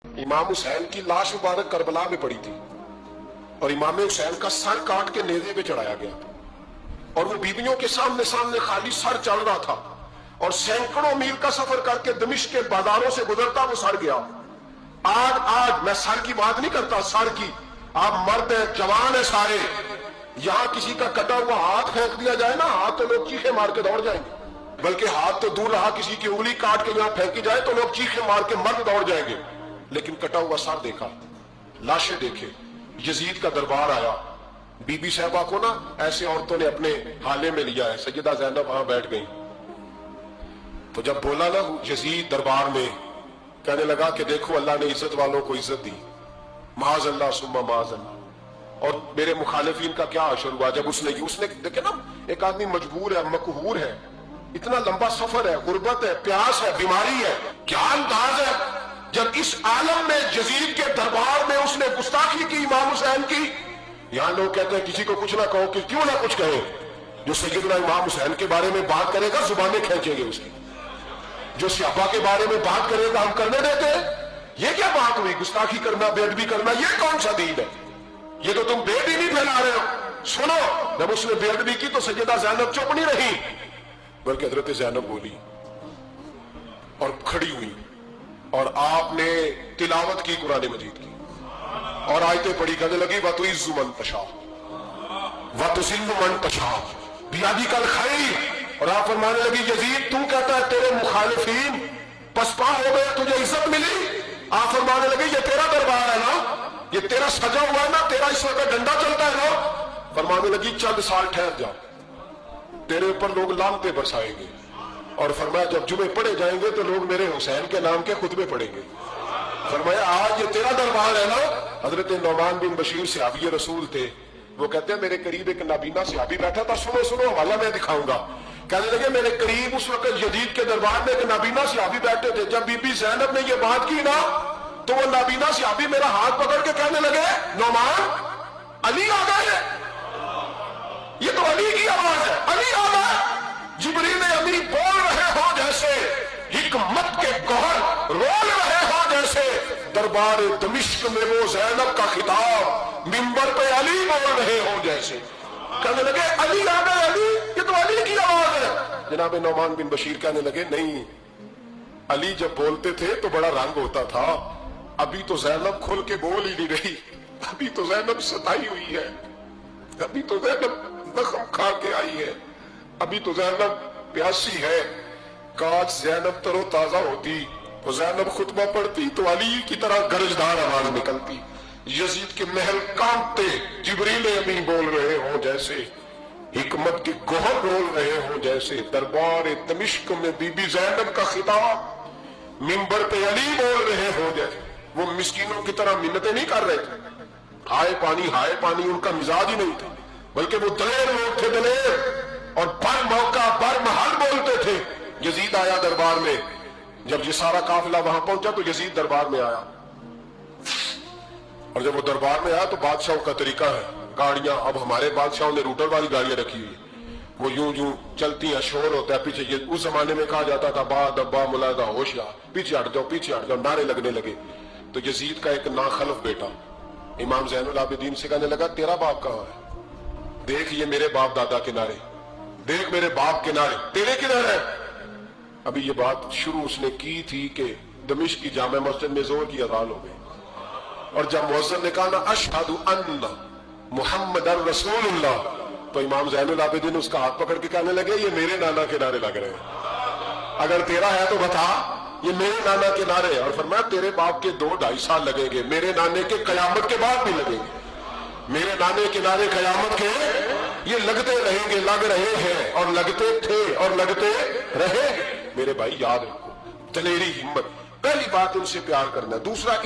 इमाम हुसैन की लाश मुबारक करबला में पड़ी थी और इमाम हुसैन का सर काट के नेज़े पे चढ़ाया गया और वो बीवियों के सामने सामने खाली सर चल रहा था और सैकड़ों मील का सफर करके दमिश्क के बाजारों से गुजरता वो सर गया। आज मैं सर की बात नहीं करता, सर की। आप मर्द है, जवान है सारे, यहां किसी का कटा हुआ हाथ फेंक दिया जाए ना, हाथ तो लोग चीखे मार के दौड़ जाएंगे, बल्कि हाथ तो दूर रहा, किसी की उंगली काट के यहां फेंकी जाए तो लोग चीखे मार के मर्द दौड़ जाएंगे। लेकिन कटा हुआ सर देखा, लाशें देखे। यजीद का दरबार आया, बीबी साहबा को ना ऐसे औरतों ने अपने हाले में लिया है। सैयदा ज़ैनब वहां बैठ गई, तो जब बोला ना यजीद दरबार में, कहने लगा कि देखो अल्लाह ने इज्जत वालों को इज्जत दी, माज अल्लाह सुम्मा माज अल्लाह। और मेरे मुखालिफिन का क्या अशर हुआ जब उसने देखे ना, एक आदमी मजबूर है, मकहूर है, इतना लंबा सफर है, गुर्बत है, प्यास है, बीमारी है, क्या अंदाज है। जब इस आलम में यजीद के दरबार में उसने गुस्ताखी की इमाम हुसैन की। यहां लोग कहते हैं किसी को कुछ ना कहो, कि क्यों ना कुछ कहे, जो सैयदना इमाम हुसैन के बारे में बात करेगा जुबानें खींचेंगे उसकी, जो सहाबा के बारे में बात करेगा हम करने देते हैं। ये क्या बात हुई, गुस्ताखी करना, बेअदबी करना, ये कौन सा दीन है? ये तो तुम बेद ही नहीं फैला रहे हो। सुनो, जब उसने बेअदबी की तो सैयदा ज़ैनब चुप नहीं रही, बल्कि हजरत ज़ैनब बोली और खड़ी हुई और आपने तिलावत की कुरान मजीद की और आयतें पढ़ी, कहने लगी वतुइज़्ज़ु मन तशा वतुज़िल्लु मन तशा बियदिकल खैर। और आप फरमाने लगी यजीद तू कहता है तेरे मुखालिफीन पसपा हो गए, तुझे इज्जत मिली। आप फरमाने लगे ये तेरा दरबार है ना, ये तेरा सजा हुआ है ना, तेरा इस वक्त डंडा चलता है ना। फरमाने लगी चंद साल ठहर जा, तेरे ऊपर लोग लानते बरसाएंगे। और फरमाया जब जुमे पढ़े जाएंगे तो लोग मेरे हुसैन के नाम के खुतबे पढ़ेंगे। फरमाया आज ये तेरा दरबार है ना। हजरत नौमान बिन बशीर सहाबी रसूल थे, वो कहते हैं मेरे करीब एक नाबीना सहाबी बैठा था, सुनो सुनो हवाला मैं दिखाऊंगा। कहने लगे मेरे करीब उस वक्त यजीद के दरबार में एक नाबीना सहाबी बैठे थे, जब बीबी ज़ैनब ने ये बात की ना तो वो नाबीना सहाबी मेरा हाथ पकड़ के कहने लगे नौमान अली आ गए, ये तो अली की आवाज है, अली आ गए। जिब्रील अली बोल रहे हो जैसे, हिकमत के गौहर रोल रहे हो जैसे, दरबार दमिश्क में वो ज़ैनब का खिताब मिंबर पे अली बोल रहे हो जैसे। कहने लगे अली आ गए, अली, ये तो अली की आवाज है। जनाब नौमान बिन बशीर कहने लगे नहीं, अली जब बोलते थे तो बड़ा रंग होता था, अभी तो ज़ैनब खुल के बोल ही नहीं रही, अभी तो ज़ैनब सताई हुई है, अभी तो ज़ैनब जख्म खा के आई है, अभी तो ज़ैनब प्यासी है। काश ज़ैनब तरो ताजा होती, तो ज़ैनब खुतबा पढ़ती तो अली की तरह गरजदार आवाज निकलती। यजीद के महल कांपते, जिब्रील अमीन बोल रहे हो जैसे, हिकमत के गोहर रोल रहे हो जैसे, दरबार दमिश्क में बीबी ज़ैनब का खिताब मिंबर पे अली बोल रहे हो जैसे। वो मिस्कीनों की तरह मिन्नतें नहीं कर रहे थे, हाय पानी उनका मिजाज ही नहीं था, बल्कि वो दलेर लोग थे, दलेर, और बर मौका बर महल बोलते थे। यजीद आया दरबार में, जब ये सारा काफिला वहां पहुंचा तो यजीद दरबार में आया, और जब वो दरबार में आया तो बादशाहों का तरीका है, गाड़ियां, अब हमारे बादशाहों ने रूटर वाली गाड़ियां रखी हुई, वो यूं यूं चलती हैं, शोर होता है पीछे। ये उस जमाने में कहा जाता था बा दब्बा मुलादा होशियार, पीछे हट जाओ, नारे लगने लगे। तो यजीद का एक नाखलफ बेटा इमाम ज़ैनुल आबिदीन से कहने लगा तेरा बाप कहाँ है, देख ये मेरे बाप दादा के नारे, देख मेरे बाप के नारे, तेरे किधर है। अभी ये बात शुरू उसने की थी कि दमिश्क की जामे मस्जिद में जोर की अज़ान हो गई, और जब मुअज्जिन ने कहा ना अशहदु अन्ना मुहम्मदर रसूलुल्लाह, तो इमाम ज़ैनुल आबिदीन उसका हाथ पकड़ के कहने लगे ये मेरे नाना के नारे लग रहे हैं, अगर तेरा है तो बता, ये मेरे नाना के नारे। और फरमाया तेरे बाप के 2-2.5 साल लगेंगे, मेरे नाने के कयामत के बाद भी लगेंगे, मेरे नाने के नारे कयामत के ये लगते रहेंगे, लग रहे हैं और लगते थे और लगते रहे। मेरे भाई याद रखो, दलेरी, हिम्मत, पहली बात इनसे प्यार करना, दूसरा